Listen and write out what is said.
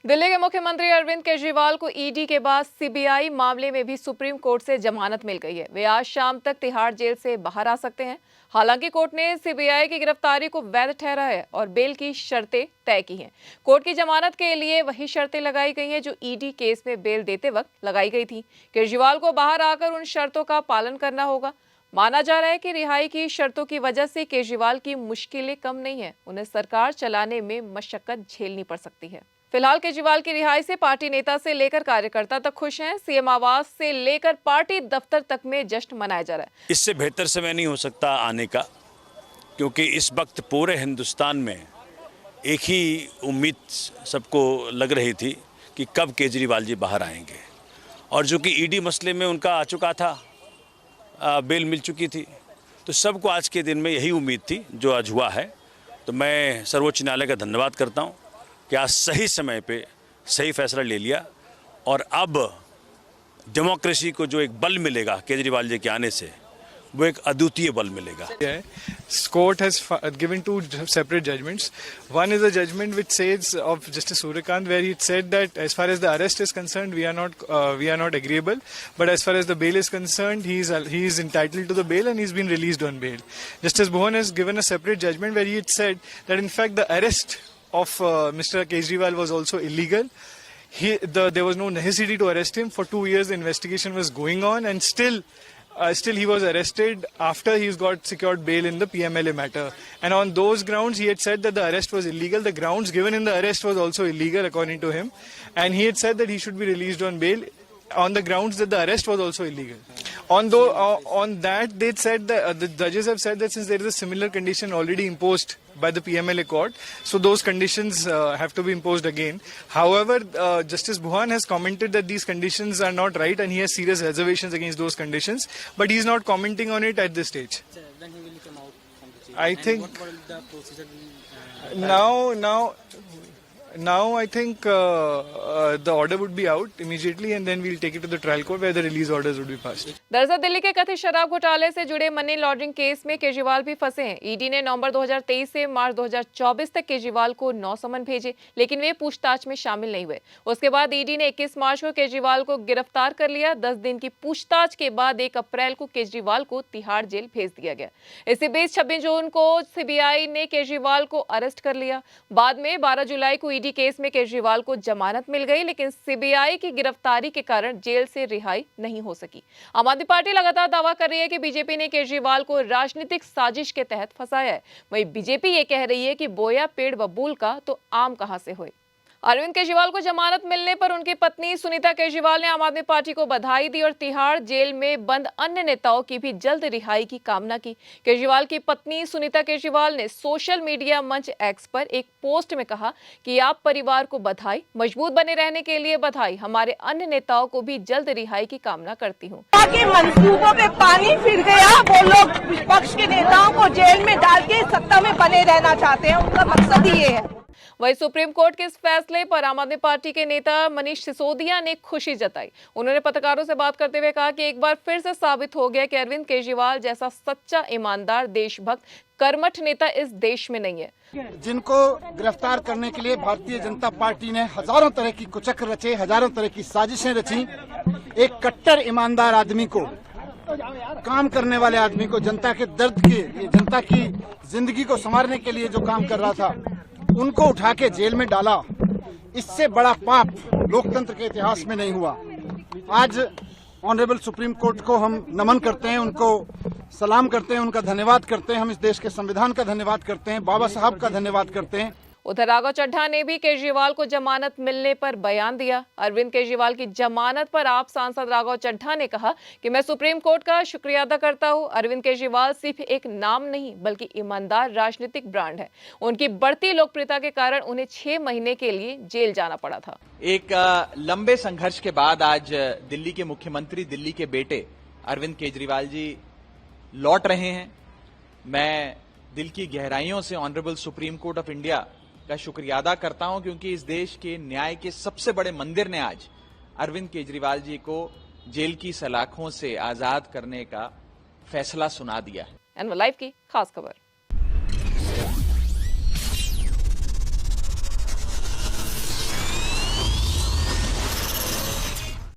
दिल्ली के मुख्यमंत्री अरविंद केजरीवाल को ईडी के बाद सीबीआई मामले में भी सुप्रीम कोर्ट से जमानत मिल गई है। वे आज शाम तक तिहाड़ जेल से बाहर आ सकते हैं। हालांकि कोर्ट ने सीबीआई की गिरफ्तारी को वैध ठहराया है और बेल की शर्तें तय की हैं। कोर्ट की जमानत के लिए वही शर्तें लगाई गई हैं जो ईडी केस में बेल देते वक्त लगाई गई थी। केजरीवाल को बाहर आकर उन शर्तों का पालन करना होगा। माना जा रहा है कि रिहाई की शर्तों की वजह से केजरीवाल की मुश्किलें कम नहीं है, उन्हें सरकार चलाने में मशक्कत झेलनी पड़ सकती है। फिलहाल केजरीवाल की रिहाई से पार्टी नेता से लेकर कार्यकर्ता तक खुश हैं। सीएम आवास से लेकर पार्टी दफ्तर तक में जश्न मनाया जा रहा है। इससे बेहतर समय नहीं हो सकता आने का, क्योंकि इस वक्त पूरे हिंदुस्तान में एक ही उम्मीद सबको लग रही थी कि कब केजरीवाल जी बाहर आएंगे। और जो कि ईडी मसले में उनका आ चुका था, बेल मिल चुकी थी, तो सबको आज के दिन में यही उम्मीद थी जो आज हुआ है। तो मैं सर्वोच्च न्यायालय का धन्यवाद करता हूँ कि आज सही समय पे सही फैसला ले लिया और अब डेमोक्रेसी को जो एक बल मिलेगा केजरीवाल जी के आने से, वो एक अद्वितीय बल मिलेगा। Court has given two separate judgments. One is a judgment which says of Justice Suryakant, where he said that as far as the arrest is concerned, we are not agreeable, but as far as the bail is concerned, he is entitled to the bail and he's been released on bail. Justice Bhuvan has given a separate judgment where he had said that in fact the arrest of Mr. Kejriwal was also illegal. There was no necessity to arrest him. For 2 years the investigation was going on, and still he was arrested after he's got secured bail in the PMLA matter. And on those grounds he had said that the arrest was illegal. The grounds given in the arrest was also illegal according to him. And he had said that he should be released on bail on the grounds that the arrest was also illegal. On that, they said that the judges have said that since there is a similar condition already imposed by the PMLA court, so those conditions have to be imposed again. However, Justice Bhuvan has commented that these conditions are not right and he has serious reservations against those conditions, but he is not commenting on it at this stage. When he will come out from the jail? I think what will the procedure be? Now I think the order would be out immediately and then we'll take it to the trial court where the release orders would be passed. दरअसल दिल्ली के कथित शराब घोटाले से जुड़े money laundering case में केजरीवाल भी फंसे हैं। ईडी ने नवंबर 2023 से मार्च 2024 तक केजरीवाल को 9 समन भेजे, लेकिन वे पूछताछ में शामिल नहीं हुए। उसके बाद ईडी ने 21 मार्च को केजरीवाल को गिरफ्तार कर लिया। 10 दिन की पूछताछ के बाद 1 अप्रैल को केजरीवाल को तिहाड़ जेल भेज दिया गया। इसी बीच 26 जून को सीबीआई ने केजरीवाल को अरेस्ट कर लिया। बाद में 12 जुलाई को ईडी केस में केजरीवाल को जमानत मिल गई, लेकिन सीबीआई की गिरफ्तारी के कारण जेल से रिहाई नहीं हो सकी। आम आदमी पार्टी लगातार दावा कर रही है कि बीजेपी ने केजरीवाल को राजनीतिक साजिश के तहत फंसाया है। वहीं बीजेपी ये कह रही है कि बोया पेड़ बबूल का तो आम कहां से होए। अरविंद केजरीवाल को जमानत मिलने पर उनकी पत्नी सुनीता केजरीवाल ने आम आदमी पार्टी को बधाई दी और तिहाड़ जेल में बंद अन्य नेताओं की भी जल्द रिहाई की कामना की। केजरीवाल की पत्नी सुनीता केजरीवाल ने सोशल मीडिया मंच एक्स पर एक पोस्ट में कहा कि आप परिवार को बधाई, मजबूत बने रहने के लिए बधाई, हमारे अन्य नेताओं को भी जल्द रिहाई की कामना करती हूँ। मंसूबों में पानी फिर गया। वो लोग विपक्ष के नेताओं को जेल में डाल के सत्ता में बने रहना चाहते हैं, उनका मकसद ही ये है। वहीं सुप्रीम कोर्ट के इस फैसले पर आम आदमी पार्टी के नेता मनीष सिसोदिया ने खुशी जताई। उन्होंने पत्रकारों से बात करते हुए कहा कि एक बार फिर से साबित हो गया कि अरविंद केजरीवाल जैसा सच्चा, ईमानदार, देशभक्त, कर्मठ नेता इस देश में नहीं है। जिनको गिरफ्तार करने के लिए भारतीय जनता पार्टी ने हजारों तरह की कुचक्र रचे, हजारों तरह की साजिशें रची, एक कट्टर ईमानदार आदमी को, काम करने वाले आदमी को, जनता के दर्द की, जनता की जिंदगी को संवारने के लिए जो काम कर रहा था, उनको उठा के जेल में डाला। इससे बड़ा पाप लोकतंत्र के इतिहास में नहीं हुआ। आज ऑनरेबल सुप्रीम कोर्ट को हम नमन करते हैं, उनको सलाम करते हैं, उनका धन्यवाद करते हैं। हम इस देश के संविधान का धन्यवाद करते हैं, बाबा साहब का धन्यवाद करते हैं। उधर राघव चड्ढा ने भी केजरीवाल को जमानत मिलने पर बयान दिया। अरविंद केजरीवाल की जमानत पर आप सांसद राघव चड्ढा ने कहा कि मैं सुप्रीम कोर्ट का शुक्रिया अदा करता हूं। अरविंद केजरीवाल सिर्फ एक नाम नहीं बल्कि ईमानदार राजनीतिक ब्रांड है। उनकी बढ़ती लोकप्रियता के कारण उन्हें 6 महीने के लिए जेल जाना पड़ा था। एक लंबे संघर्ष के बाद आज दिल्ली के मुख्यमंत्री, दिल्ली के बेटे अरविंद केजरीवाल जी लौट रहे हैं। मैं दिल की गहराइयों से honourable supreme court of India का शुक्रिया अदा करता हूं, क्योंकि इस देश के न्याय के सबसे बड़े मंदिर ने आज अरविंद केजरीवाल जी को जेल की सलाखों से आजाद करने का फैसला सुना दिया है। एनएल लाइव की खास खबर।